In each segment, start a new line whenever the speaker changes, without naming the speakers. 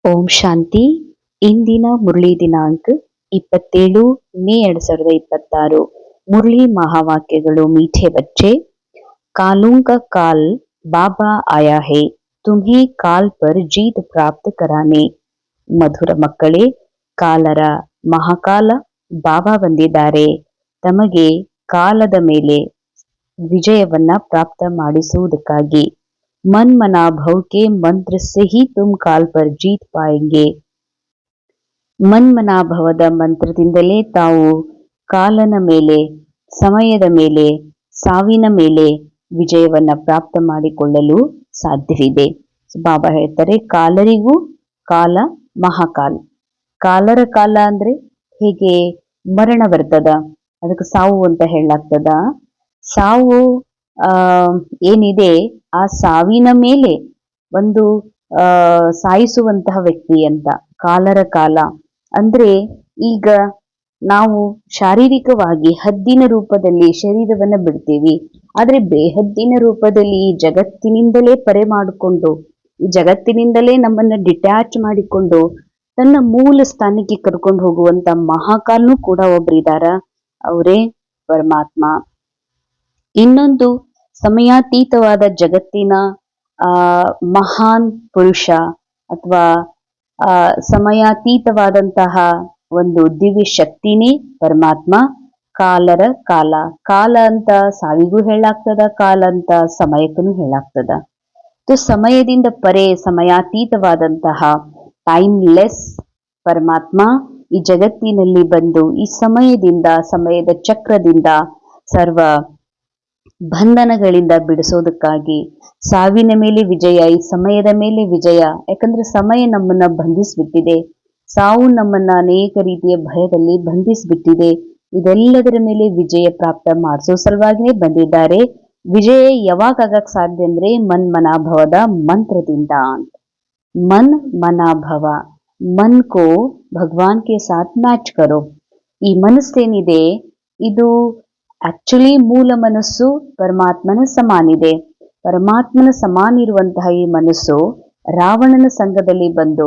ಓಂ ಶಾಂತಿ. ಇಂದಿನ ಮುರಳಿ ದಿನಾಂಕ 27 ಮೇ 2026. ಮುರಳಿ महावाक्यಗಳು. मीठे बच्चे, कालों का काल बाबा आया है तुम्हें काल पर जीत प्राप्त कराने. ಮಧುರ ಮಕ್ಕಳೇ, ಕಾಲರ ಮಹಾಕಾಲ ಬಾಬಾ ಬಂದಿದ್ದಾರೆ ತಮಗೆ ಕಾಲದ ಮೇಲೆ ವಿಜಯವನ್ನ ಪ್ರಾಪ್ತ ಮಾಡಿಸುವುದಕ್ಕಾಗಿ. मन मना भव के मंत्र से ही तुम काल पर जीत पाएंगे. ಮನ್ ಮನಾಭವದ ಮಂತ್ರದಿಂದಲೇ ತಾವು ಕಾಲನ ಮೇಲೆ, ಸಮಯದ ಮೇಲೆ, ಸಾವಿನ ಮೇಲೆ ವಿಜಯವನ್ನ ಪ್ರಾಪ್ತ ಮಾಡಿಕೊಳ್ಳಲು ಸಾಧ್ಯವಿದೆ. ಬಾಬಾ ಹೇಳ್ತಾರೆ, ಕಾಲರಿಗೂ ಕಾಲ ಮಹಾಕಾಲ. ಕಾಲರ ಕಾಲ ಅಂದ್ರೆ ಹೇಗೆ ಮರಣ ಬರ್ತದ, ಅದಕ್ಕೆ ಸಾವು ಅಂತ ಹೇಳಲಾಗ್ತದ. ಸಾವು ಏನಿದೆ, ಆ ಸಾವಿನ ಮೇಲೆ ಒಂದು ಸಾಯಿಸುವಂತಹ ವ್ಯಕ್ತಿ ಅಂತ ಕಾಲರ ಕಾಲ. ಅಂದ್ರೆ ಈಗ ನಾವು ಶಾರೀರಿಕವಾಗಿ ಹದ್ದಿನ ರೂಪದಲ್ಲಿ ಶರೀರವನ್ನ ಬಿಡ್ತೀವಿ, ಆದ್ರೆ ಬೇಹದ್ದಿನ ರೂಪದಲ್ಲಿ ಈ ಜಗತ್ತಿನಿಂದಲೇ ಪರೆ ಮಾಡಿಕೊಂಡು, ಈ ಜಗತ್ತಿನಿಂದಲೇ ನಮ್ಮನ್ನ ಡಿಟ್ಯಾಚ್ ಮಾಡಿಕೊಂಡು ತನ್ನ ಮೂಲ ಸ್ಥಾನಕ್ಕೆ ಕರ್ಕೊಂಡು ಹೋಗುವಂತ ಮಹಾಕಾಲ್ನೂ ಕೂಡ ಒಬ್ರಿದಾರ, ಅವರೇ ಪರಮಾತ್ಮ. ಇನ್ನೊಂದು ಸಮಯಾತೀತವಾದ ಜಗತ್ತಿನ ಮಹಾನ್ ಪುರುಷ ಅಥವಾ ಸಮಯಾತೀತವಾದಂತಹ ಒಂದು ದಿವ್ಯ ಶಕ್ತಿನೇ ಪರಮಾತ್ಮ. ಕಾಲರ ಕಾಲ. ಕಾಲ ಅಂತ ಸಾವಿಗೂ ಹೇಳಾಗ್ತದ, ಕಾಲ ಅಂತ ಸಮಯಕ್ಕೂ ಹೇಳಾಗ್ತದ. ಸಮಯದಿಂದ ಪರೆ ಸಮಯಾತೀತವಾದಂತಹ ಟೈಮ್ಲೆಸ್ ಪರಮಾತ್ಮ ಈ ಜಗತ್ತಿನಲ್ಲಿ ಬಂದು ಈ ಸಮಯದಿಂದ, ಸಮಯದ ಚಕ್ರದಿಂದ, ಸರ್ವ ಬಂಧನಗಳಿಂದ ಬಿಡಿಸೋದಕ್ಕಾಗಿ ಸಾವಿನ ಮೇಲೆ ವಿಜಯ, ಈ ಸಮಯದ ಮೇಲೆ ವಿಜಯ. ಯಾಕಂದ್ರೆ ಸಮಯ ನಮ್ಮನ್ನ ಬಂಧಿಸ್ಬಿಟ್ಟಿದೆ, ಸಾವು ನಮ್ಮನ್ನ ಅನೇಕ ರೀತಿಯ ಭಯದಲ್ಲಿ ಬಂಧಿಸ್ಬಿಟ್ಟಿದೆ. ಇದೆಲ್ಲದರ ಮೇಲೆ ವಿಜಯ ಪ್ರಾಪ್ತ ಮಾಡಿಸೋ ಸಲುವಾಗಿನೇ ಬಂದಿದ್ದಾರೆ. ವಿಜಯ ಯಾವಾಗ ಆಗಕ್ ಸಾಧ್ಯ ಅಂದ್ರೆ ಮನ್ ಮನಾಭವದ ಮಂತ್ರದಿಂದ. ಮನ್ ಮನಾಭವ, ಮನ್ ಕೋ ಭಗವಾನ್ ಕೆ ಸಾಥ್ ಮ್ಯಾಚ್ ಕರೋ. ಈ ಮನಸ್ಸೇನಿದೆ ಇದು ಆಕ್ಚುಲಿ ಮೂಲ ಮನಸ್ಸು ಪರಮಾತ್ಮನ ಸಮಾನಿದೆ. ಪರಮಾತ್ಮನ ಸಮಾನ ಇರುವಂತಹ ಈ ಮನಸ್ಸು ರಾವಣನ ಸಂಘದಲ್ಲಿ ಬಂದು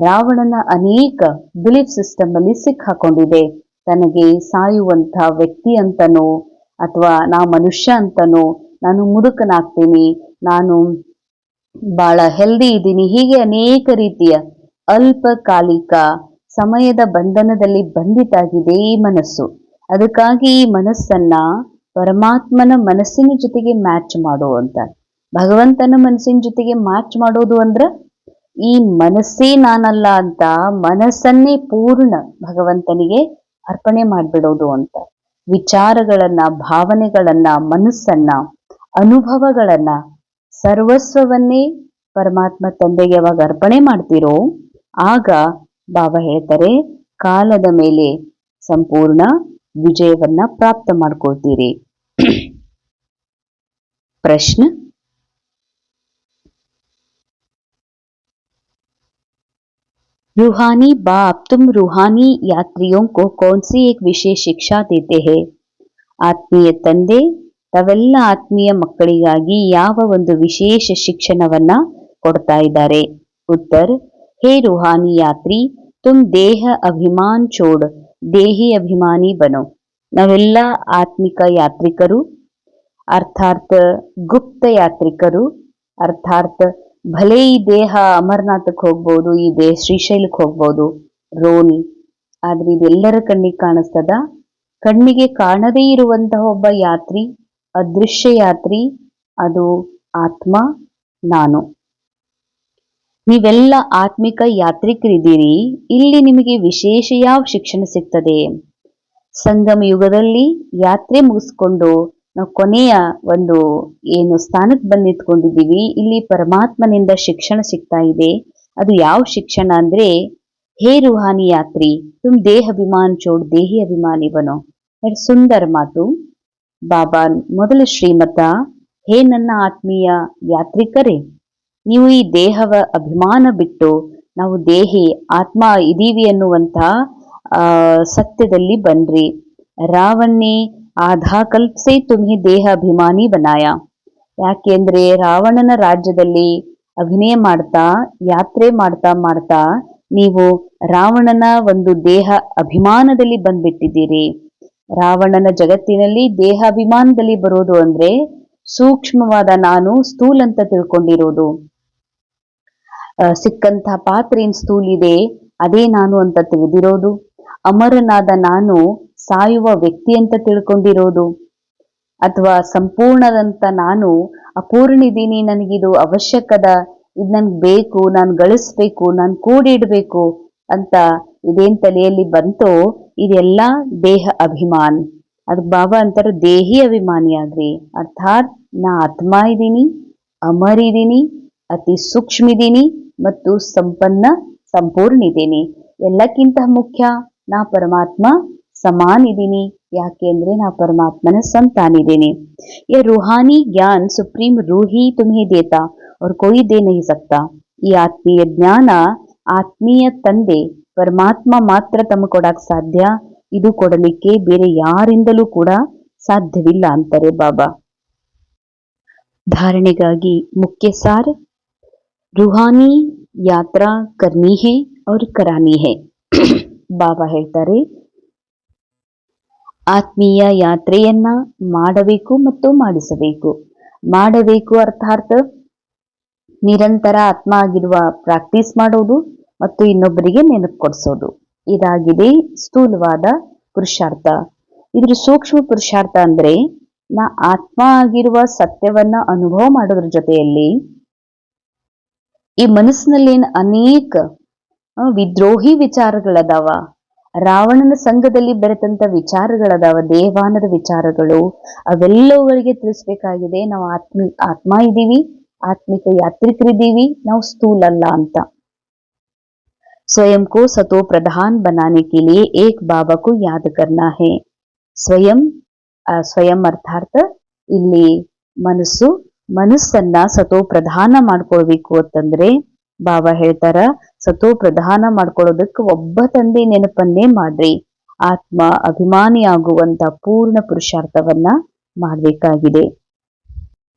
ರಾವಣನ ಅನೇಕ ಬಿಲೀಫ್ ಸಿಸ್ಟಮ್ ಅಲ್ಲಿ ಸಿಕ್ಕಾಕೊಂಡಿದೆ. ತನಗೆ ಸಾಯುವಂತಹ ವ್ಯಕ್ತಿ ಅಂತನೋ, ಅಥವಾ ನಾ ಮನುಷ್ಯ ಅಂತನೋ, ನಾನು ಮುದುಕನಾಗ್ತೀನಿ, ನಾನು ಬಹಳ ಹೆಲ್ದಿ ಇದ್ದೀನಿ, ಹೀಗೆ ಅನೇಕ ರೀತಿಯ ಅಲ್ಪಕಾಲಿಕ ಸಮಯದ ಬಂಧನದಲ್ಲಿ ಬಂಧಿತಾಗಿದೆ ಈ ಮನಸ್ಸು. ಅದಕ್ಕಾಗಿ ಈ ಮನಸ್ಸನ್ನ ಪರಮಾತ್ಮನ ಮನಸ್ಸಿನ ಜೊತೆಗೆ ಮ್ಯಾಚ್ ಮಾಡುವಂತ, ಭಗವಂತನ ಮನಸ್ಸಿನ ಜೊತೆಗೆ ಮ್ಯಾಚ್ ಮಾಡೋದು ಅಂದ್ರ ಈ ಮನಸ್ಸೇ ನಾನಲ್ಲ ಅಂತ ಮನಸ್ಸನ್ನೇ ಪೂರ್ಣ ಭಗವಂತನಿಗೆ ಅರ್ಪಣೆ ಮಾಡ್ಬಿಡೋದು ಅಂತ. ವಿಚಾರಗಳನ್ನ, ಭಾವನೆಗಳನ್ನ, ಮನಸ್ಸನ್ನ, ಅನುಭವಗಳನ್ನ, ಸರ್ವಸ್ವವನ್ನೇ ಪರಮಾತ್ಮ ತಂದೆಗೆ ಯಾವಾಗ ಅರ್ಪಣೆ ಮಾಡ್ತಿರೋ ಆಗ ಬಾಬಾ ಹೇಳ್ತಾರೆ ಕಾಲದ ಮೇಲೆ ಸಂಪೂರ್ಣ ವಿಜಯವನ್ನ ಪ್ರಾಪ್ತ ಮಾಡ್ಕೊಳ್ತೀರಿ. प्रश्न, रूहानी बाप तुम रूहानी यात्रियों को कौन सी एक विशेष शिक्षा देते हैं? ಆತ್ಮೀಯ ತಂದೆ ತಾವೆಲ್ಲ ಆತ್ಮೀಯ ಮಕ್ಕಳಿಗಾಗಿ ಯಾವ ಒಂದು ವಿಶೇಷ ಶಿಕ್ಷಣವನ್ನ ಕೊಡ್ತಾ ಇದ್ದಾರೆ? ಉತ್ತರ, ಹೇ ರೂಹಾನಿ ಯಾತ್ರಿ, ತುಮ್ ದೇಹ ಅಭಿಮಾನ್ ಚೋಡ್ ದೇಹಿ ಅಭಿಮಾನಿ ಬನೋ. ನಾವೆಲ್ಲ ಆತ್ಮಿಕ ಯಾತ್ರಿಕರು, ಅರ್ಥಾತ್ ಗುಪ್ತ ಯಾತ್ರಿಕರು. ಅರ್ಥಾತ್ ಭಲೆ ಈ ದೇಹ ಅಮರನಾಥಕ್ಕೆ ಹೋಗ್ಬೋದು, ಈ ದೇಹ ಶ್ರೀಶೈಲಕ್ಕೆ ಹೋಗ್ಬೋದು, ರೋಲ್, ಆದ್ರೆ ಇದೆಲ್ಲರ ಕಣ್ಣಿಗೆ ಕಾಣಿಸ್ತದ? ಕಣ್ಣಿಗೆ ಕಾಣದೇ ಇರುವಂತಹ ಒಬ್ಬ ಯಾತ್ರಿ, ಅದೃಶ್ಯ ಯಾತ್ರಿ, ಅದು ಆತ್ಮ ನಾನು. ನೀವೆಲ್ಲ ಆತ್ಮಿಕ ಯಾತ್ರಿಕರಿದ್ದೀರಿ. ಇಲ್ಲಿ ನಿಮಗೆ ವಿಶೇಷ ಯಾವ ಶಿಕ್ಷಣ ಸಿಗ್ತದೆ? ಸಂಗಮ ಯುಗದಲ್ಲಿ ಯಾತ್ರೆ ಮುಗಿಸ್ಕೊಂಡು ನಾವು ಕೊನೆಯ ಒಂದು ಏನು ಸ್ಥಾನಕ್ಕೆ ಬಂದು ನಿಂತ್ಕೊಂಡಿದ್ದೀವಿ, ಇಲ್ಲಿ ಪರಮಾತ್ಮನಿಂದ ಶಿಕ್ಷಣ ಸಿಗ್ತಾ ಇದೆ. ಅದು ಯಾವ ಶಿಕ್ಷಣ ಅಂದ್ರೆ, ಹೇ ರೂಹಾನಿ ಯಾತ್ರಿ ತುಮ್ ದೇಹ ಅಭಿಮಾನ್ ಚೋಡ್ ದೇಹಿ ಅಭಿಮಾನಿ ಬನೋ. ಎಷ್ಟು ಸುಂದರ ಮಾತು. ಬಾಬಾ ಮೊದಲ ಶ್ರೀಮತ, ಹೇ ನನ್ನ ಆತ್ಮೀಯ ಯಾತ್ರಿಕರೇ, ನೀವು ಈ ದೇಹವ ಅಭಿಮಾನ ಬಿಟ್ಟು ನಾವು ದೇಹಿ ಆತ್ಮ ಇದೀವಿ ಅನ್ನುವಂತ ಸತ್ಯದಲ್ಲಿ ಬನ್ರಿ. ರಾವಣನೇ ಆಧಾ ಕಲ್ಪಸೆ ತುಮ್ಹಿ ದೇಹ ಅಭಿಮಾನಿ ಬನಾಯ. ಯಾಕೆಂದ್ರೆ ರಾವಣನ ರಾಜ್ಯದಲ್ಲಿ ಅಭಿನಯ ಮಾಡ್ತಾ ಯಾತ್ರೆ ಮಾಡ್ತಾ ಮಾಡ್ತಾ ನೀವು ರಾವಣನ ಒಂದು ದೇಹ ಅಭಿಮಾನದಲ್ಲಿ ಬಂದ್ಬಿಟ್ಟಿದ್ದೀರಿ. ರಾವಣನ ಜಗತ್ತಿನಲ್ಲಿ ದೇಹ ಅಭಿಮಾನದಲ್ಲಿ ಬರೋದು ಅಂದ್ರೆ ಸೂಕ್ಷ್ಮವಾದ ನಾನು ಸ್ಥೂಲ್ ಅಂತ ತಿಳ್ಕೊಂಡಿರೋದು. ಸಿಕ್ಕಂತ ಪಾತ್ರೆ ಏನ್ ಸ್ಥೂಲ್ ಇದೆ ಅದೇ ನಾನು ಅಂತ ತಿಳಿದಿರೋದು. ಅಮರನಾದ ನಾನು ಸಾಯುವ ವ್ಯಕ್ತಿ ಅಂತ ತಿಳ್ಕೊಂಡಿರೋದು. ಅಥವಾ ಸಂಪೂರ್ಣದಂತ ನಾನು ಅಪೂರ್ಣಿದ್ದೀನಿ, ನನಗಿದು ಅವಶ್ಯಕದ, ಇದು ನನ್ಗೆ ಬೇಕು, ನಾನು ಗಳಿಸ್ಬೇಕು, ನಾನು ಕೂಡಿಡ್ಬೇಕು ಅಂತ ಇದೇನ್ ತಲೆಯಲ್ಲಿ ಬಂತೋ ಇದೆಲ್ಲ ದೇಹ ಅಭಿಮಾನ್. ಅದಕ್ಕೆ ಬಾಬಾ ಅಂತಾರೆ ದೇಹಿ ಅಭಿಮಾನಿ ಆಗ್ರಿ. ಅರ್ಥಾತ್ ನಾ ಆತ್ಮ ಇದ್ದೀನಿ, ಅಮರ್ ಇದ್ದೀನಿ, ಅತಿ ಸೂಕ್ಷ್ಮ ಇದ್ದೀನಿ ಮತ್ತು ಸಂಪೂರ್ಣ ಇದ್ದೀನಿ. ಎಲ್ಲಕ್ಕಿಂತ ಮುಖ್ಯ ನಾ ಪರಮಾತ್ಮ ಸಮಾನ್ ಇದ್ದೀನಿ. ಯಾಕೆ ಅಂದ್ರೆ ನಾ ಪರಮಾತ್ಮನ ಸಂತಾನಿದ್ದೀನಿ. ये रूहानी ज्ञान सुप्रीम रूह ही तुम्हें देता और कोई दे नहीं सकता. ಈ ಆತ್ಮೀಯ ಜ್ಞಾನ ಆತ್ಮೀಯ ತಂದೆ ಪರಮಾತ್ಮ ಮಾತ್ರ ತಮ್ಮ ಕೊಡಕ್ ಸಾಧ್ಯ. ಇದು ಕೊಡಲಿಕ್ಕೆ ಬೇರೆ ಯಾರಿಂದಲೂ ಕೂಡ ಸಾಧ್ಯವಿಲ್ಲ ಅಂತಾರೆ ಬಾಬಾ. ಧಾರಣೆಗಾಗಿ ಮುಖ್ಯ ಸಾರ, ರೂಹಾನಿ ಯಾತ್ರಾ ಕರ್ನಿ ಹೇ ಔರ್ ಕರಾನಿ ಹೇ. ಬಾಬಾ ಹೇಳ್ತಾರೆ ಆತ್ಮೀಯ ಯಾತ್ರೆಯನ್ನ ಮಾಡಬೇಕು ಮತ್ತು ಮಾಡಿಸಬೇಕು. ಮಾಡಬೇಕು ಅರ್ಥಾತ್ ನಿರಂತರ ಆತ್ಮ ಆಗಿರುವ ಪ್ರಾಕ್ಟೀಸ್ ಮಾಡೋದು ಮತ್ತು ಇನ್ನೊಬ್ಬರಿಗೆ ನೆನಪು ಕೊಡಿಸೋದು. ಇದಾಗಿದೆ ಸ್ಥೂಲವಾದ ಪುರುಷಾರ್ಥ. ಇದ್ರ ಸೂಕ್ಷ್ಮ ಪುರುಷಾರ್ಥ ಅಂದ್ರೆ ನಾ ಆತ್ಮ ಆಗಿರುವ ಸತ್ಯವನ್ನ ಅನುಭವ ಮಾಡೋದ್ರ ಜೊತೆಯಲ್ಲಿ ಈ ಮನಸ್ಸಿನಲ್ಲಿ ಅನೇಕ ವಿದ್ರೋಹಿ ವಿಚಾರಗಳದಾವ. ರಾವಣನ ಸಂಘದಲ್ಲಿ ಬೆರೆತಂತ ವಿಚಾರಗಳದಾವ, ದೇವಾನದ ವಿಚಾರಗಳು. ಅವೆಲ್ಲವುಗಳಿಗೆ ತಿಳಿಸ್ಬೇಕಾಗಿದೆ ನಾವು ಆತ್ಮ ಇದ್ದೀವಿ, ಆತ್ಮಿಕ ಯಾತ್ರಿಕರಿದ್ದೀವಿ, ನಾವು ಸ್ಥೂಲಲ್ಲ ಅಂತ. ಸ್ವಯಂ ಕೋ ಸತೋ ಪ್ರಧಾನ್ ಬನಾನೆ ಕೆ ಲಿಯೆ ಏಕ್ ಬಾಬಾ ಕೋ ಯಾದ್ ಕರ್ನಾ ಹೇ. ಸ್ವಯಂ ಅರ್ಥಾತ್ ಇಲ್ಲಿ ಮನಸ್ಸನ್ನ ಸತೋ ಪ್ರಧಾನ ಮಾಡ್ಕೊಳ್ಬೇಕು ಅಂತಂದ್ರೆ ಬಾಬಾ ಹೇಳ್ತಾರ ಸತೋ ಪ್ರಧಾನ ಮಾಡ್ಕೊಳ್ಳೋದಕ್ಕೆ ಒಬ್ಬ ತಂದೆ ನೆನಪನ್ನೇ ಮಾಡ್ರಿ. ಆತ್ಮ ಅಭಿಮಾನಿ ಆಗುವಂತ ಪೂರ್ಣ ಪುರುಷಾರ್ಥವನ್ನ ಮಾಡಬೇಕಾಗಿದೆ.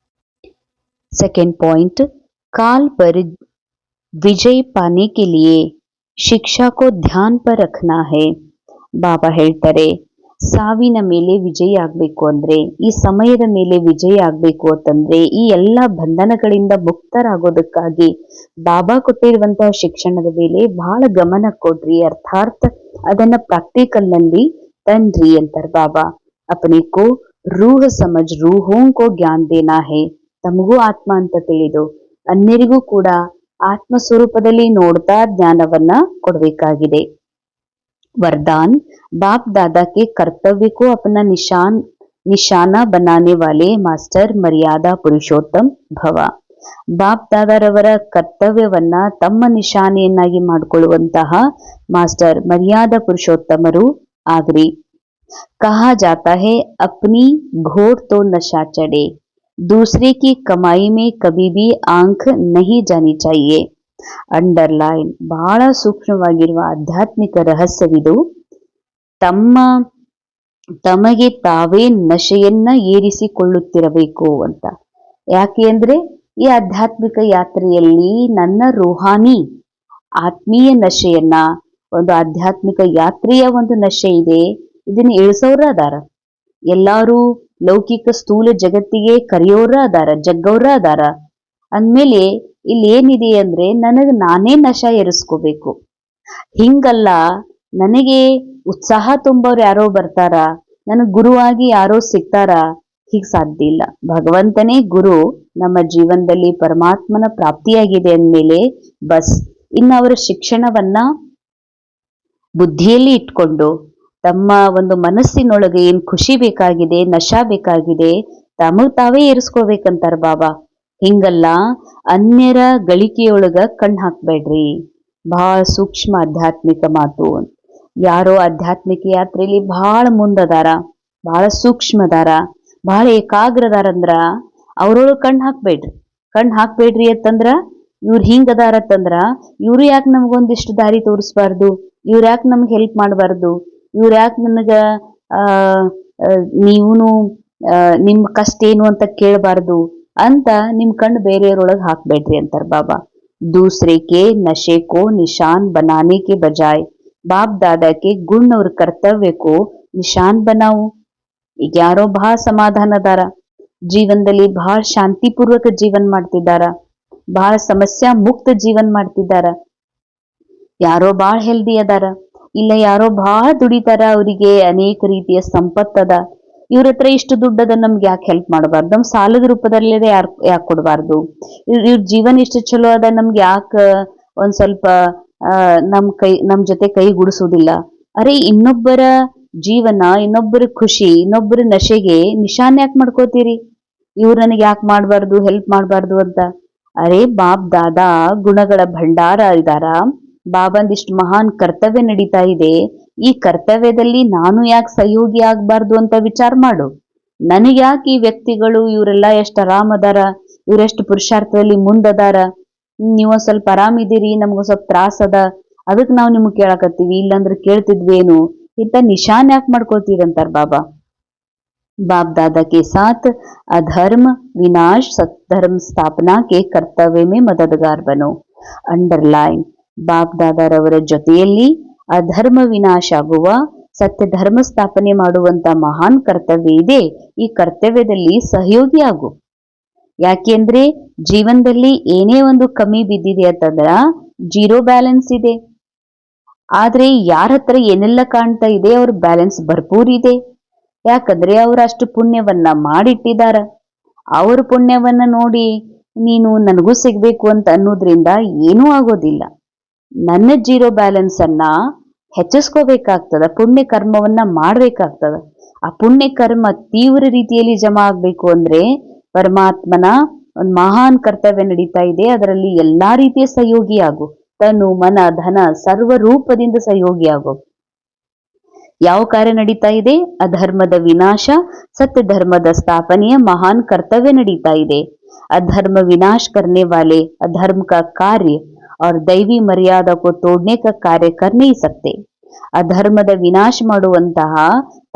सेकंड पॉइंट, काल पर विजय पाने के लिए ಶಿಕ್ಷಾ ಕೋ ಧ್ಯಾನ್ ಪರ್ ರಖನಾ ಹೇ. ಬಾಬಾ ಹೇಳ್ತಾರೆ ಸಾವಿನ ಮೇಲೆ ವಿಜಯ ಆಗ್ಬೇಕು ಅಂದ್ರೆ, ಈ ಸಮಯದ ಮೇಲೆ ವಿಜಯ ಆಗ್ಬೇಕು ಅಂತಂದ್ರೆ, ಈ ಎಲ್ಲ ಬಂಧನಗಳಿಂದ ಮುಕ್ತರಾಗೋದಕ್ಕಾಗಿ ಬಾಬಾ ಕೊಟ್ಟಿರುವಂತಹ ಶಿಕ್ಷಣದ ಮೇಲೆ ಬಹಳ ಗಮನ ಕೊಡ್ರಿ. ಅರ್ಥಾತ್ ಅದನ್ನ ಪ್ರಾಕ್ಟಿಕಲ್ ನಲ್ಲಿ ತನ್ರಿ ಅಂತಾರೆ ಬಾಬಾ. ಅಪನೆ ಕೋ ರೂಹ ಸಮಜ್ ರೂಹೋಂ ಕೋ ಜ್ಞಾನ ದೇನಾ ಹೇ. ತಮಗೂ ಆತ್ಮ ಅಂತ ತಿಳಿದು ಅನ್ಯರಿಗೂ ಕೂಡ ಆತ್ಮ ಸ್ವರೂಪದಲ್ಲಿ ನೋಡ್ತಾ ಜ್ಞಾನವನ್ನ ಕೊಡಬೇಕಾಗಿದೆ. वरदान, बाप दादा के कर्तव्य को अपना निशाना बनाने वाले मास्टर मर्यादा पुरुषोत्तम भव. ಬಾಪ್ ದಾದಾರವರ ಕರ್ತವ್ಯವನ್ನ ತಮ್ಮ ನಿಶಾನೆಯನ್ನಾಗಿ ಮಾಡಿಕೊಳ್ಳುವಂತಹ ಮಾಸ್ಟರ್ ಮರ್ಯಾದಾ ಪುರುಷೋತ್ತಮರು ಆಗ್ರಿ. ಕಹಾ ಜಾತಾ ಹೇ ಅಪ್ನಿ ಘೋರ್ ತೋ ನಶಾ ಚಡೆ, दूसरे की कमाई में कभी भी आंख नहीं जानी चाहिए. ಅಂಡರ್ಲೈನ್, ಬಹಳ ಸೂಕ್ಷ್ಮವಾಗಿರುವ ಆಧ್ಯಾತ್ಮಿಕ ರಹಸ್ಯವಿದು. ತಮಗೆ ತಾವೇ ನಶೆಯನ್ನ ಏರಿಸಿಕೊಳ್ಳುತ್ತಿರಬೇಕು ಅಂತ. ಯಾಕೆ ಅಂದ್ರೆ ಈ ಆಧ್ಯಾತ್ಮಿಕ ಯಾತ್ರೆಯಲ್ಲಿ ನನ್ನ ರೂಹಾನಿ ಆತ್ಮೀಯ ನಶೆಯನ್ನ, ಒಂದು ಆಧ್ಯಾತ್ಮಿಕ ಯಾತ್ರೆಯ ಒಂದು ನಶೆ ಇದೆ, ಇದನ್ನ ಇಳಿಸೋರ ಅದಾರ. ಎಲ್ಲಾರು ಲೌಕಿಕ ಸ್ಥೂಲ ಜಗತ್ತಿಗೆ ಕರೆಯೋರ ಅದಾರ, ಜಗ್ಗವ್ರ ಅದಾರ. ಅಂದ್ಮೇಲೆ ಇಲ್ಲಿ ಏನಿದೆ ಅಂದ್ರೆ ನನಗೆ ನಾನೇ ನಶ ಏರಿಸ್ಕೋಬೇಕು. ಹಿಂಗಲ್ಲ, ನನಗೆ ಉತ್ಸಾಹ ತುಂಬೋರು ಯಾರೋ ಬರ್ತಾರ, ನನಗ್ ಗುರುವಾಗಿ ಯಾರೋ ಸಿಗ್ತಾರ, ಹೀಗ್ ಸಾಧ್ಯ ಇಲ್ಲ. ಭಗವಂತನೇ ಗುರು ನಮ್ಮ ಜೀವನದಲ್ಲಿ ಪರಮಾತ್ಮನ ಪ್ರಾಪ್ತಿಯಾಗಿದೆ ಅಂದ್ಮೇಲೆ ಬಸ್ ಇನ್ನು ಅವರ ಶಿಕ್ಷಣವನ್ನ ಬುದ್ಧಿಯಲ್ಲಿ ಇಟ್ಕೊಂಡು ತಮ್ಮ ಒಂದು ಮನಸ್ಸಿನೊಳಗೆ ಏನ್ ಖುಷಿ ಬೇಕಾಗಿದೆ, ನಶಾ ಬೇಕಾಗಿದೆ, ತಮಗ್ ತಾವೇ ಏರಿಸ್ಕೋಬೇಕಂತಾರ ಬಾಬಾ. ಹಿಂಗಲ್ಲ, ಅನ್ಯರ ಗಳಿಕೆಯೊಳಗ ಕಣ್ ಹಾಕ್ಬೇಡ್ರಿ. ಬಹಳ ಸೂಕ್ಷ್ಮ ಆಧ್ಯಾತ್ಮಿಕ ಮಾತು. ಯಾರೋ ಆಧ್ಯಾತ್ಮಿಕ ಯಾತ್ರೆಯಲ್ಲಿ ಬಹಳ ಮುಂದದಾರ, ಬಹಳ ಸೂಕ್ಷ್ಮದಾರ, ಬಹಳ ಏಕಾಗ್ರದಾರಂದ್ರ ಅವ್ರೊಳಗೆ ಕಣ್ ಹಾಕ್ಬೇಡ್ರಿ ಅಂತಂದ್ರ ಇವ್ರು ಹಿಂಗದಾರತ್ತಂದ್ರ ಇವ್ರು ಯಾಕೆ ನಮ್ಗೊಂದಿಷ್ಟು ದಾರಿ ತೋರಿಸ್ಬಾರ್ದು, ಇವ್ರು ಯಾಕೆ ನಮ್ಗೆ ಹೆಲ್ಪ್ ಮಾಡಬಾರ್ದು, ಇವ್ರು ಯಾಕೆ ನನಗ ನೀವುನು ನಿಮ್ಮ ಕಷ್ಟ ಏನು ಅಂತ ಕೇಳಬಾರ್ದು, ಅಂತ ನಿಮ್ ಕಣ್ಣು ಬೇರೆಯವ್ರೊಳಗೆ ಹಾಕ್ಬೇಡ್ರಿ ಅಂತಾರ ಬಾಬಾ. दूसरे के नशे को निशान बनाने के बजाय बाप दादा के गुण और कर्तव्य को निशान बनाओ. ಈಗ ಯಾರೋ ಬಹಳ ಸಮಾಧಾನದಾರ, ಜೀವನದಲ್ಲಿ ಬಹಳ ಶಾಂತಿಪೂರ್ವಕ ಜೀವನ್ ಮಾಡ್ತಿದ್ದಾರ, ಬಹಳ ಸಮಸ್ಯಾ ಮುಕ್ತ ಜೀವನ್ ಮಾಡ್ತಿದ್ದಾರ. ಯಾರೋ ಬಹಳ ಹೆಲ್ದಿ ಅದಾರ, ಇಲ್ಲ ಯಾರೋ ಬಹಳ ದುಡಿತಾರ, ಅವರಿಗೆ ಅನೇಕ ರೀತಿಯ ಸಂಪತ್ತದ. ಇವ್ರ ಹತ್ರ ಇಷ್ಟು ದುಡ್ಡದ, ನಮ್ಗೆ ಯಾಕೆ ಹೆಲ್ಪ್ ಮಾಡಬಾರ್ದು? ನಮ್ ಸಾಲದ ರೂಪದಲ್ಲೇ ಯಾಕೆ ಕೊಡಬಾರ್ದು? ಇವ್ರ ಜೀವನ ಇಷ್ಟು ಚಲೋ ಅದ, ನಮ್ಗೆ ಯಾಕೆ ಒಂದ್ ಸ್ವಲ್ಪ ನಮ್ ಜೊತೆ ಕೈ ಗುಡಿಸೋದಿಲ್ಲ? ಅರೆ, ಇನ್ನೊಬ್ಬರ ಜೀವನ, ಇನ್ನೊಬ್ಬರ ಖುಷಿ, ಇನ್ನೊಬ್ಬರ ನಶೆಗೆ ನಿಶಾನ್ ಯಾಕೆ ಮಾಡ್ಕೋತೀರಿ? ಇವ್ರು ನನಗೆ ಯಾಕೆ ಮಾಡಬಾರ್ದು, ಹೆಲ್ಪ್ ಮಾಡಬಾರ್ದು ಅಂತ? ಅರೆ, ಬಾಪ್ ದಾದಾ ಗುಣಗಳ ಭಂಡಾರ ಇದಾರ. ಬಾಬಂದಿಷ್ಟು ಮಹಾನ್ ಕರ್ತವ್ಯ ನಡೀತಾ ಇದೆ. ಈ ಕರ್ತವ್ಯದಲ್ಲಿ ನಾನು ಯಾಕೆ ಸಹಯೋಗಿ ಆಗ್ಬಾರ್ದು ಅಂತ ವಿಚಾರ ಮಾಡು. ನನಗೆ ಯಾಕೆ ಈ ವ್ಯಕ್ತಿಗಳು ಇವರೆಲ್ಲ ಎಷ್ಟು ಆರಾಮದಾರ, ಇವರೆಷ್ಟು ಪುರುಷಾರ್ಥದಲ್ಲಿ ಮುಂದದಾರ, ನೀವೊಂದ್ ಸ್ವಲ್ಪ ಆರಾಮಿದ್ದೀರಿ, ನಮ್ಗೊಂದ್ ಸ್ವಲ್ಪ ತ್ರಾಸ ಅದ, ಅದಕ್ಕೆ ನಾವು ನಿಮ್ಗೆ ಕೇಳಕತ್ತೀವಿ, ಇಲ್ಲಾಂದ್ರೆ ಕೇಳ್ತಿದ್ವೇನು ಇಂತ ನಿಶಾನ್ ಯಾಕೆ ಮಾಡ್ಕೋತೀರಂತಾರ ಬಾಬಾ. बाप दादा के साथ अधर्म विनाश सत्धर्म स्थापना के कर्तव्य में मददगार बनो. अंडरलाइन, ಬಾಪ್ ದಾದಾರವರ ಜೊತೆಯಲ್ಲಿ ಅಧರ್ಮ ವಿನಾಶ ಆಗುವ, ಸತ್ಯ ಧರ್ಮ ಸ್ಥಾಪನೆ ಮಾಡುವಂತ ಮಹಾನ್ ಕರ್ತವ್ಯ ಇದೆ. ಈ ಕರ್ತವ್ಯದಲ್ಲಿ ಸಹಯೋಗಿ ಆಗು. ಯಾಕೆಂದ್ರೆ ಜೀವನದಲ್ಲಿ ಏನೇ ಒಂದು ಕಮ್ಮಿ ಬಿದ್ದಿದೆ ಅಂತಂದ್ರ ಜೀರೋ ಬ್ಯಾಲೆನ್ಸ್ ಇದೆ. ಆದ್ರೆ ಯಾರ ಹತ್ರ ಏನೆಲ್ಲ ಕಾಣ್ತಾ ಇದೆ, ಅವ್ರ ಬ್ಯಾಲೆನ್ಸ್ ಭರ್ಪೂರ್ ಇದೆ. ಯಾಕಂದ್ರೆ ಅವ್ರು ಅಷ್ಟು ಪುಣ್ಯವನ್ನ ಮಾಡಿಟ್ಟಿದಾರ. ಅವ್ರ ಪುಣ್ಯವನ್ನ ನೋಡಿ ನೀನು ನನಗೂ ಸಿಗ್ಬೇಕು ಅಂತ ಅನ್ನೋದ್ರಿಂದ ಏನೂ ಆಗೋದಿಲ್ಲ. ನನ್ನ ಜೀರೋ ಬ್ಯಾಲೆನ್ಸ್ ಅನ್ನ ಹೆಚ್ಚಿಸ್ಕೋಬೇಕಾಗ್ತದ, ಪುಣ್ಯ ಕರ್ಮವನ್ನ ಮಾಡ್ಬೇಕಾಗ್ತದ. ಆ ಪುಣ್ಯ ಕರ್ಮ ತೀವ್ರ ರೀತಿಯಲ್ಲಿ ಜಮಾ ಆಗ್ಬೇಕು ಅಂದ್ರೆ ಪರಮಾತ್ಮನ ಒಂದು ಮಹಾನ್ ಕರ್ತವ್ಯ ನಡೀತಾ ಇದೆ, ಅದರಲ್ಲಿ ಎಲ್ಲಾ ರೀತಿಯ ಸಹಯೋಗಿ ಆಗು. ತನು ಮನ ಧನ ಸರ್ವ ರೂಪದಿಂದ ಸಹಯೋಗಿ ಆಗು. ಯಾವ ಕಾರ್ಯ ನಡೀತಾ ಇದೆ? ಅಧರ್ಮದ ವಿನಾಶ, सत्य धर्म स्थापनेय महान कर्तव्य नडीता ಇದೆ. अधर्म विनाश करने वाले अधर्म का कार्य और दैवी मर्यादा को तोड़ने का कार्य कर नहीं सकते. ಅಧರ್ಮದ ವಿನಾಶ ಮಾಡುವಂತಹ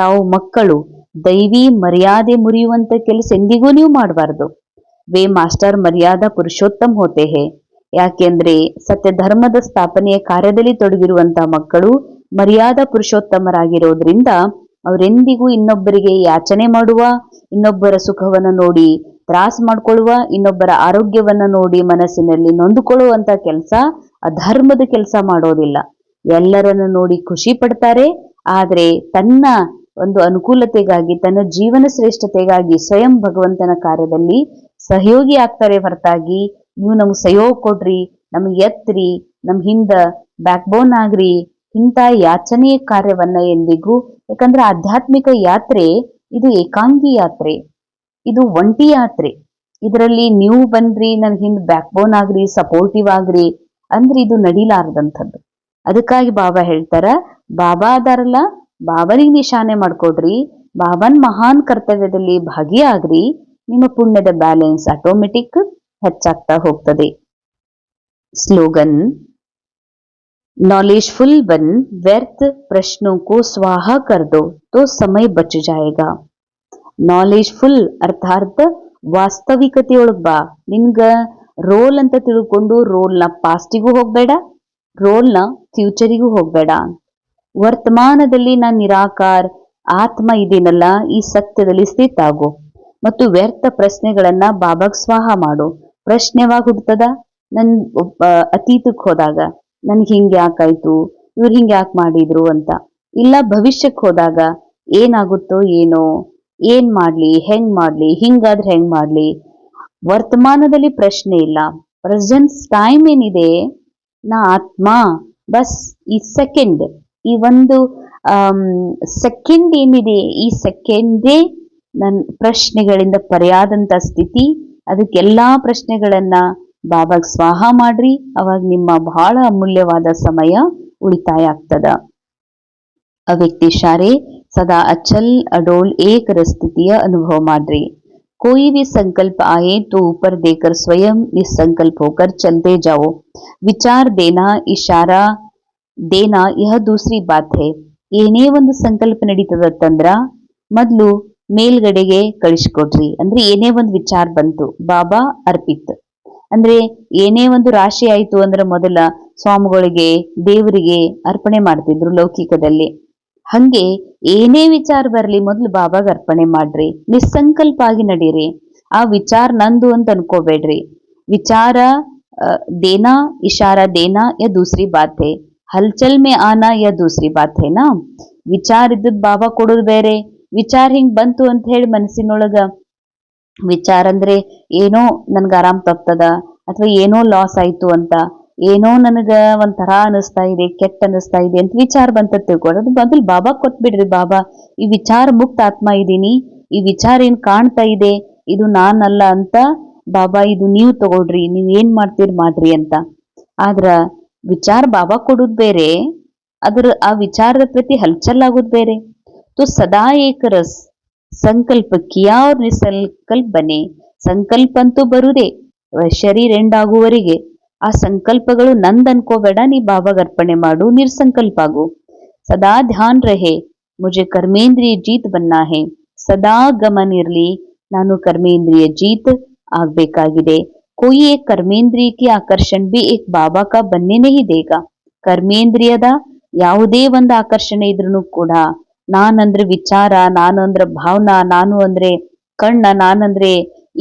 ತಾವು ಮಕ್ಕಳು ದೈವಿ ಮರ್ಯಾದೆ ಮುರಿಯುವಂತ ಕೆಲಸ ಎಂದಿಗೂ ನೀವು ಮಾಡಬಾರದು. ವೇ ಮಾಸ್ಟರ್ ಮರ್ಯಾದಾ ಪುರುಷೋತ್ತಮ ಹೋತೆ ಹೇ. ಯಾಕೆಂದ್ರೆ ಸತ್ಯ ಧರ್ಮದ ಸ್ಥಾಪನೆಯ ಕಾರ್ಯದಲ್ಲಿ ತೊಡಗಿರುವಂತಹ ಮಕ್ಕಳು ಮರ್ಯಾದಾ ಪುರುಷೋತ್ತಮರಾಗಿರೋದ್ರಿಂದ ಅವರೆಂದಿಗೂ ಇನ್ನೊಬ್ಬರಿಗೆ ಯಾಚನೆ ಮಾಡುವ, ಇನ್ನೊಬ್ಬರ ಸುಖವನ್ನ ನೋಡಿ ತ್ರಾಸ ಮಾಡ್ಕೊಳ್ಳುವ, ಇನ್ನೊಬ್ಬರ ಆರೋಗ್ಯವನ್ನ ನೋಡಿ ಮನಸ್ಸಿನಲ್ಲಿ ನೊಂದುಕೊಳ್ಳುವಂತ ಕೆಲಸ, ಅಧರ್ಮದ ಕೆಲಸ ಮಾಡೋದಿಲ್ಲ. ಎಲ್ಲರನ್ನು ನೋಡಿ ಖುಷಿ ಪಡ್ತಾರೆ, ಆದ್ರೆ ತನ್ನ ಒಂದು ಅನುಕೂಲತೆಗಾಗಿ, ತನ್ನ ಜೀವನ ಶ್ರೇಷ್ಠತೆಗಾಗಿ ಸ್ವಯಂ ಭಗವಂತನ ಕಾರ್ಯದಲ್ಲಿ ಸಹಯೋಗಿ ಆಗ್ತಾರೆ ಹೊರತಾಗಿ ನೀವು ನಮ್ಗೆ ಸಹಯೋಗ ಕೊಡ್ರಿ, ನಮ್ಗೆ ಎತ್ರಿ, ನಮ್ ಹಿಂದ ಬ್ಯಾಕ್ ಬೋನ್ ಆಗ್ರಿ, ಇಂಥ ಯಾಚನೆಯ ಕಾರ್ಯವನ್ನ ಎಂದಿಗೂ. ಯಾಕಂದ್ರೆ ಆಧ್ಯಾತ್ಮಿಕ ಯಾತ್ರೆ ಇದು ಏಕಾಂಗಿ ಯಾತ್ರೆ, ಇದು ಒಂಟಿ ಯಾತ್ರೆ. ಇದರಲ್ಲಿ ನೀವು ಬನ್ರಿ, ನನ್ ಹಿಂದ್ ಬ್ಯಾಕ್ ಬೋನ್ ಆಗ್ರಿ, ಸಪೋರ್ಟಿವ್ ಆಗ್ರಿ ಅಂದ್ರೆ ಇದು ನಡಿಲಾರದಂಥದ್ದು. ಅದಕ್ಕಾಗಿ ಬಾಬಾ ಹೇಳ್ತಾರ, ಬಾಬಾ ಅದಾರಲ್ಲ, ಬಾಬನಿಗೆ ನಿಶಾನೆ ಮಾಡ್ಕೊಡ್ರಿ, ಬಾಬನ್ ಮಹಾನ್ ಕರ್ತವ್ಯದಲ್ಲಿ ಭಾಗಿಯಾಗ್ರಿ, ನಿಮ್ಮ ಪುಣ್ಯದ ಬ್ಯಾಲೆನ್ಸ್ ಆಟೋಮೆಟಿಕ್ ಹೆಚ್ಚಾಗ್ತಾ ಹೋಗ್ತದೆ. ಸ್ಲೋಗನ್: नॉलेजफुल बन, व्यर्थ प्रश्नों को स्वाहा कर दो तो समय बच जाएगा. ನಾಲೆಜ್ಫುಲ್ ಅರ್ಥಾತ್ ವಾಸ್ತವಿಕತೆಯೊಳಗ್ ಬಾ. ನಿನ್ಗ ರೋಲ್ ಅಂತ ತಿಳ್ಕೊಂಡು ರೋಲ್ನ ಪಾಸ್ಟಿಗೂ ಹೋಗ್ಬೇಡ, ರೋಲ್ನ ಫ್ಯೂಚರಿಗೂ ಹೋಗ್ಬೇಡ. ವರ್ತಮಾನದಲ್ಲಿ ನಾನು ನಿರಾಕಾರ ಆತ್ಮ ಇದೀನಲ್ಲ, ಈ ಸತ್ಯದಲ್ಲಿ ಸ್ಥಿತ ಆಗು ಮತ್ತು ವ್ಯರ್ಥ ಪ್ರಶ್ನೆಗಳನ್ನ ಬಾಬಾಗ್ ಸ್ವಾಹ ಮಾಡು. ಪ್ರಶ್ನೆ ಯಾವಾಗ ಹುಡ್ತದ? ನನ್ ಅತೀತಕ್ಕೆ ಹೋದಾಗ, ನನ್ಗೆ ಹಿಂಗೆ ಯಾಕಾಯ್ತು, ಇವ್ರು ಹಿಂಗೆ ಯಾಕೆ ಮಾಡಿದ್ರು ಅಂತ. ಇಲ್ಲ ಭವಿಷ್ಯಕ್ಕೆ ಹೋದಾಗ ಏನಾಗುತ್ತೋ ಏನೋ, ಏನ್ ಮಾಡ್ಲಿ, ಹೆಂಗ್ ಮಾಡ್ಲಿ, ಹಿಂಗಾದ್ರೆ ಹೆಂಗ್ ಮಾಡ್ಲಿ. ವರ್ತಮಾನದಲ್ಲಿ ಪ್ರಶ್ನೆ ಇಲ್ಲ. ಪ್ರೆಸೆಂಟ್ ಟೈಮ್ ಏನಿದೆ, ನಾ ಆತ್ಮ, ಬಸ್ ಈ ಸೆಕೆಂಡ್, ಈ ಒಂದು ಸೆಕೆಂಡ್ ಏನಿದೆ, ಈ ಸೆಕೆಂಡೇ ನನ್ನ ಪ್ರಶ್ನೆಗಳಿಂದ ಪರ್ಯಾದಂತ ಸ್ಥಿತಿ. ಅದಕ್ಕೆಲ್ಲಾ ಪ್ರಶ್ನೆಗಳನ್ನ ಬಾಬಾಗ್ ಸ್ವಾಹ ಮಾಡ್ರಿ, ಅವಾಗ ನಿಮ್ಮ ಬಹಳ ಅಮೂಲ್ಯವಾದ ಸಮಯ ಉಳಿತಾಯ ಆಗ್ತದ. ಅವ್ಯಕ್ತಿ ಶಾರೆ ಸದಾ ಅಚಲ್ ಅಡೋಲ್ ಏಕ ರಸ್ಥಿತಿಯ ಅನುಭವ ಮಾಡ್ರಿ. कोई भी संकल्प आए तो ऊपर देकर स्वयं निसंकल्प होकर चलते जाओ. विचार देना, इशारा देना यह दूसरी बात है. ಏನೇ ಒಂದು ಸಂಕಲ್ಪ ನಡೀತದತ್ತಂದ್ರ ಮೊದಲು ಮೇಲ್ಗಡೆಗೆ ಕಳಿಸ್ಕೊಡ್ರಿ. ಅಂದ್ರೆ ಏನೇ ಒಂದು ವಿಚಾರ ಬಂತು ಬಾಬಾ ಅರ್ಪಿತ್. ಅಂದ್ರೆ ಏನೇ ಒಂದು ರಾಶಿ ಆಯ್ತು ಅಂದ್ರೆ ಮೊದಲ ಸ್ವಾಮಿಗಳಿಗೆ ದೇವರಿಗೆ ಅರ್ಪಣೆ ಮಾಡ್ತಿದ್ರು ಲೌಕಿಕದಲ್ಲಿ. ಹಂಗೆ ಏನೇ ವಿಚಾರ ಬರ್ಲಿ ಮೊದ್ಲು ಬಾಬಾಗ ಅರ್ಪಣೆ ಮಾಡ್ರಿ, ನಿಸ್ಸಂಕಲ್ಪ ಆಗಿ ನಡೀರಿ. ಆ ವಿಚಾರ ನಂದು ಅಂತ ಅನ್ಕೋಬೇಡ್ರಿ. ವಿಚಾರ देना इशारा देना या दूसरी बात है, हलचल में आना या दूसरी बात है ना. ವಿಚಾರ ಇದ್ದದ್ ಬಾಬಾ ಕೊಡೋದು ಬೇರೆ, ವಿಚಾರ ಹಿಂಗ್ ಬಂತು ಅಂತ ಹೇಳಿ ಮನಸ್ಸಿನೊಳಗ ವಿಚಾರ ಅಂದ್ರೆ ಏನೋ ನನ್ಗ ಆರಾಮ್ ತಪ್ತದ ಅಥವಾ ಏನೋ ಲಾಸ್ ಆಯ್ತು ಅಂತ, ಏನೋ ನನಗ ಒಂಥರ ಅನಿಸ್ತಾ ಇದೆ, ಕೆಟ್ಟ ಅನಿಸ್ತಾ ಇದೆ ಅಂತ ವಿಚಾರ ಬಂತ ತಿಳ್ಕೊಳ್ಳೋದು ಮೊದಲು ಬಾಬಾ ಕೊಟ್ಬಿಡ್ರಿ. ಬಾಬಾ ಈ ವಿಚಾರ ಮುಕ್ತ ಆತ್ಮ ಇದ್ದೀನಿ, ಈ ವಿಚಾರ ಏನ್ ಕಾಣ್ತಾ ಇದೆ ಇದು ನಾನಲ್ಲ ಅಂತ ಬಾಬಾ ಇದು ನೀವು ತಗೊಳ್ರಿ, ನೀವ್ ಏನ್ ಮಾಡ್ತೀರಿ ಮಾಡ್ರಿ ಅಂತ. ಆದ್ರ ವಿಚಾರ ಬಾಬಾ ಕೊಡುದ್ ಬೇರೆ, ಆ ವಿಚಾರದ ಪ್ರತಿ ಹಲ್ಚಲ್ ಆಗೋದ್ ಬೇರೆ. तो सदा एक रस ಸಂಕಲ್ಪ ಕಿಯಾ ಅವ್ರ ನಿಸಂಕಲ್ಪ ಬನೆ. ಸಂಕಲ್ಪ ಅಂತೂ ಬರುದೇ ಶರೀರ ಎಂಡಾಗುವವರೆಗೆ. ಆ ಸಂಕಲ್ಪಗಳು ನಂದ್ ಅನ್ಕೋಬೇಡ, ನೀ ಬಾಬಾಗ ಅರ್ಪಣೆ ಮಾಡು, ನಿರ್ಸಂಕಲ್ಪ ಆಗು. ಸದಾ ಧ್ಯಾನ್ ರಹೆ ಮುಜೆ ಕರ್ಮೇಂದ್ರಿಯ ಜೀತ್ ಬನ್ನ ಹೇ. ಸದಾ ಗಮನ ಇರ್ಲಿ, ನಾನು ಕರ್ಮೇಂದ್ರಿಯ ಜೀತ್ ಆಗ್ಬೇಕಾಗಿದೆ. कोई एक कर्मेंद्रिय की आकर्षण भी एक बाबा का बनने नहीं देगा. ಕರ್ಮೇಂದ್ರಿಯದ ಯಾವುದೇ ಒಂದು ಆಕರ್ಷಣೆ ಇದ್ರೂ ಕೂಡ ನಾನಂದ್ರೆ ವಿಚಾರ, ನಾನು ಅಂದ್ರೆ ಭಾವನಾ, ನಾನು ಅಂದ್ರೆ ಕಣ್ಣ, ನಾನಂದ್ರೆ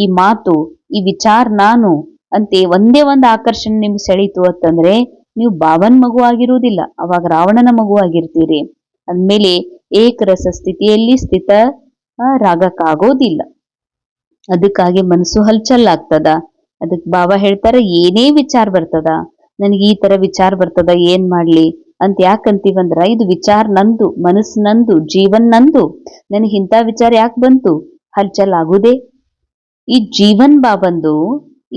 ಈ ಮಾತು, ಈ ವಿಚಾರ ನಾನು ಅಂತೆ ಒಂದೇ ಒಂದು ಆಕರ್ಷಣೆ ನಿಮ್ಗೆ ಸೆಳೀತು ಅಂತಂದ್ರೆ ನೀವು ಬಾಬನ್ ಮಗು ಆಗಿರುವುದಿಲ್ಲ, ಅವಾಗ ರಾವಣನ ಮಗು ಆಗಿರ್ತೀರಿ. ಅಂದ್ಮೇಲೆ ಏಕರಸ ಸ್ಥಿತಿಯಲ್ಲಿ ಸ್ಥಿತ ರಾಗಕ್ಕಾಗೋದಿಲ್ಲ. ಅದಕ್ಕಾಗಿ ಮನಸ್ಸು ಹಲ್ಚಲ್ ಆಗ್ತದ. ಅದಕ್ ಬಾಬಾ ಹೇಳ್ತಾರ ಏನೇ ವಿಚಾರ ಬರ್ತದ, ನನಗೆ ಈ ತರ ವಿಚಾರ ಬರ್ತದ ಏನ್ ಮಾಡ್ಲಿ ಅಂತ ಯಾಕಂತೀವಂದ್ರ ಇದು ವಿಚಾರ ನಂದು, ಮನಸ್ಸು ನಂದು, ಜೀವನ್ ನಂದು. ನನಗೆ ಇಂಥ ವಿಚಾರ ಯಾಕೆ ಬಂತು, ಹಲ್ಚಲ್ ಆಗುದೇ. ಈ ಜೀವನ್ ಬಾಬಂದು,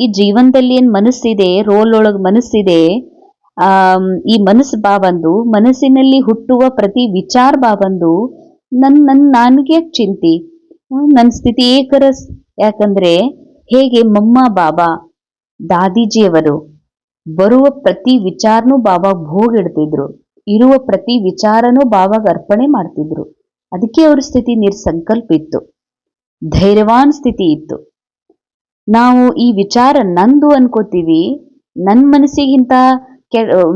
ಈ ಜೀವನದಲ್ಲಿ ಏನ್ ಮನಸ್ಸಿದೆ, ರೋಲ್ ಒಳಗ್ ಮನಸ್ಸಿದೆ, ಈ ಮನಸ್ಸು ಬಾಬಂದು, ಮನಸ್ಸಿನಲ್ಲಿ ಹುಟ್ಟುವ ಪ್ರತಿ ವಿಚಾರ ಬಾಬಂದು ನನಗೆ ಚಿಂತಿ, ನನ್ನ ಸ್ಥಿತಿ ಏಕರಸ್. ಯಾಕಂದ್ರೆ ಹೇಗೆ ಮಮ್ಮ ಬಾಬಾ ದಾದಿಜಿಯವರು ಬರುವ ಪ್ರತಿ ವಿಚಾರನೂ ಬಾಬಾ ಭೋಗಿಡ್ತಿದ್ರು, ಇರುವ ಪ್ರತಿ ವಿಚಾರನೂ ಬಾಬಾಗ ಅರ್ಪಣೆ ಮಾಡ್ತಿದ್ರು. ಅದಕ್ಕೆ ಅವ್ರ ಸ್ಥಿತಿ ನಿರ್ಸಂಕಲ್ಪ ಇತ್ತು, ಧೈರ್ಯವಾನ್ ಸ್ಥಿತಿ ಇತ್ತು. ನಾವು ಈ ವಿಚಾರ ನಂದು ಅನ್ಕೋತೀವಿ, ನನ್ ಮನಸ್ಸಿಗಿಂತ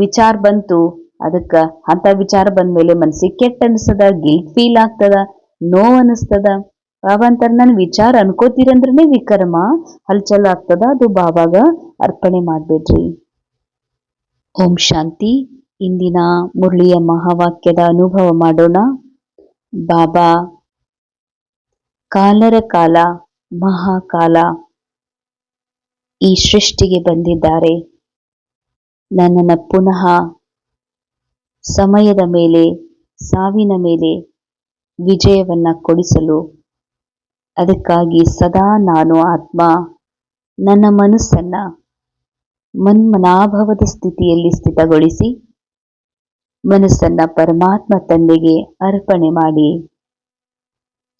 ವಿಚಾರ ಬಂತು, ಅದಕ್ಕ ಅಂತ ವಿಚಾರ ಬಂದ್ಮೇಲೆ ಮನಸ್ಸಿಗೆ ಕೆಟ್ಟ ಅನಿಸ್ತದ, ಗಿಲ್ಟ್ ಫೀಲ್ ಆಗ್ತದ, ನೋವು ಅನಿಸ್ತದ. ಬಾಬಾ ಅಂತಾರೆ ನನ್ ವಿಚಾರ ಅನ್ಕೋತೀರಂದ್ರನೇ ವಿಕರ್ಮ, ಹಲ್ಚಲ್ ಆಗ್ತದ, ಅದು ಬಾಬಾಗ ಅರ್ಪಣೆ ಮಾಡ್ಬೇಡ್ರಿ. ಓಂ ಶಾಂತಿ. ಇಂದಿನ ಮುರಳಿಯ ಮಹಾವಾಕ್ಯದ ಅನುಭವ ಮಾಡೋಣ. ಬಾಬಾ ಕಾಲರ ಕಾಲ ಮಹಾಕಾಲ ಈ ಸೃಷ್ಟಿಗೆ ಬಂದಿದ್ದಾರೆ. ನನ್ನನ್ನು ಪುನಃ ಸಮಯದ ಮೇಲೆ, ಸಾವಿನ ಮೇಲೆ ವಿಜಯವನ್ನ ಕೊಡಿಸಲು. ಅದಕ್ಕಾಗಿ ಸದಾ ನಾನು ಆತ್ಮ ನನ್ನ ಮನಸ್ಸನ್ನ ಮನ್ಮನಾಭವದ ಸ್ಥಿತಿಯಲ್ಲಿ ಸ್ಥಿತಗೊಳಿಸಿ ಮನಸ್ಸನ್ನ ಪರಮಾತ್ಮ ತಂದೆಗೆ ಅರ್ಪಣೆ ಮಾಡಿ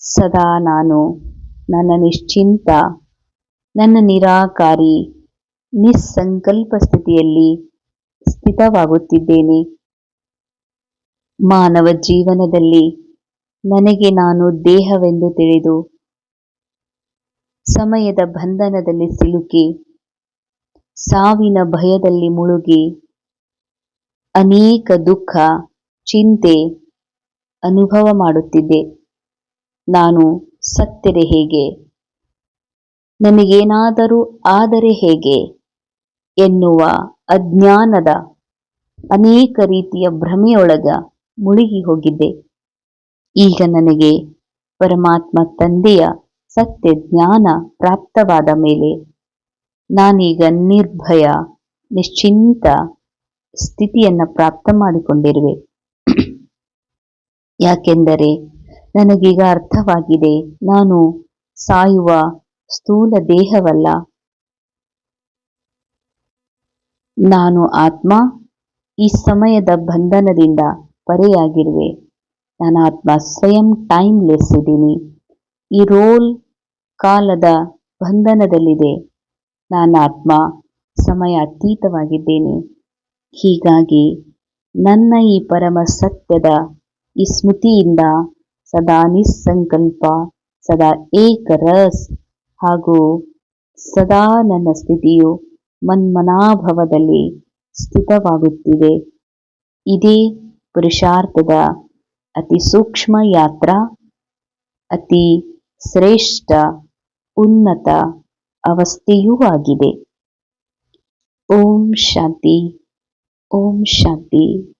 ಸದಾ ನಾನು ನನ್ನ ನಿಶ್ಚಿಂತ, ನನ್ನ ನಿರಾಕಾರಿ, ನಿಸ್ಸಂಕಲ್ಪ ಸ್ಥಿತಿಯಲ್ಲಿ ಸ್ಥಿತವಾಗುತ್ತಿದ್ದೇನೆ. ಮಾನವ ಜೀವನದಲ್ಲಿ ನನಗೆ ನಾನು ದೇಹವೆಂದು ತಿಳಿದು ಸಮಯದ ಬಂಧನದಲ್ಲಿ ಸಿಲುಕಿ ಸಾವಿನ ಭಯದಲ್ಲಿ ಮುಳುಗಿ ಅನೇಕ ದುಃಖ, ಚಿಂತೆ ಅನುಭವ ಮಾಡುತ್ತಿದ್ದೆ. ನಾನು ಸತ್ತರೆ ಹೇಗೆ, ನನಗೇನಾದರೂ ಆದರೆ ಹೇಗೆ ಎನ್ನುವ ಅಜ್ಞಾನದ ಅನೇಕ ರೀತಿಯ ಭ್ರಮೆಯೊಳಗ ಮುಳುಗಿ ಹೋಗಿದ್ದೆ. ಈಗ ನನಗೆ ಪರಮಾತ್ಮ ತಂದೆಯ ಸತ್ಯ ಜ್ಞಾನ ಪ್ರಾಪ್ತವಾದ ಮೇಲೆ ನಾನೀಗ ನಿರ್ಭಯ, ನಿಶ್ಚಿಂತ ಸ್ಥಿತಿಯನ್ನ ಪ್ರಾಪ್ತ ಮಾಡಿಕೊಂಡಿರುವೆ. ಯಾಕೆಂದರೆ ನನಗೀಗ ಅರ್ಥವಾಗಿದೆ, ನಾನು ಸಾಯುವ ಸ್ಥೂಲ ದೇಹವಲ್ಲ, ನಾನು ಆತ್ಮ. ಈ ಸಮಯದ ಬಂಧನದಿಂದ ಪರೆಯಾಗಿರುವೆ. ನಾನು ಆತ್ಮ ಸ್ವಯಂ ಟೈಮ್ಲೆಸ್ ಇದ್ದೀನಿ. ಈ ರೋಲ್ ಕಾಲದ ಬಂಧನದಲ್ಲಿದೆ. ನಾನು ಆತ್ಮ ಸಮಯ ಅತೀತವಾಗಿದ್ದೇನೆ. ಹೀಗಾಗಿ ನನ್ನ ಈ ಪರಮ ಸತ್ಯದ ಈ ಸ್ಮೃತಿಯಿಂದ ಸದಾ ನಿಸ್ಸಂಕಲ್ಪ, ಸದಾ ಏಕರಸ್ ಹಾಗೂ ಸದಾ ನನ್ನ ಸ್ಥಿತಿಯು ಮನ್ಮನಾಭವದಲ್ಲಿ ಸ್ಥಿತವಾಗುತ್ತಿದೆ. ಇದೇ ಪುರುಷಾರ್ಥದ ಅತಿ ಸೂಕ್ಷ್ಮ ಯಾತ್ರಾ, ಅತಿ ಶ್ರೇಷ್ಠ ಉನ್ನತ ಅವಸ್ಥೆಯೂ ಆಗಿದೆ. ಓಂ ಶಾಂತಿ, ಓಂ ಶಾಂತಿ.